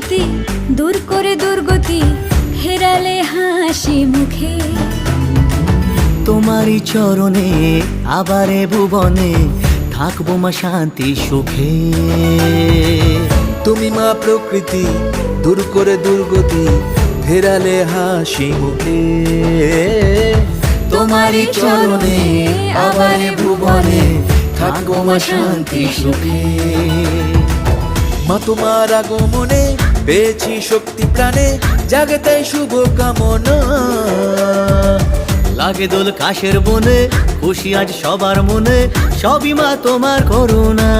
প্রকৃতি দূর করে দুর্গতি ফেরালে হাসি মুখে। তোমারই চরণে আবারে ভুবনে থাকবো মা শান্তি সুখে। তুমি মা প্রকৃতি দূর করে দুর্গতি ফেরালে হাসি মুখে। তোমারই চরণে আবারে ভুবনে থাকবো মা শান্তি সুখে। মা তোমার আগমনে পেয়েছি শক্তি প্রাণে, জাগে তাই শুভ কামনা। লাগে দোল কাশের বনে, খুশি আজ সবার মনে, সবই মা তোমার করুণা।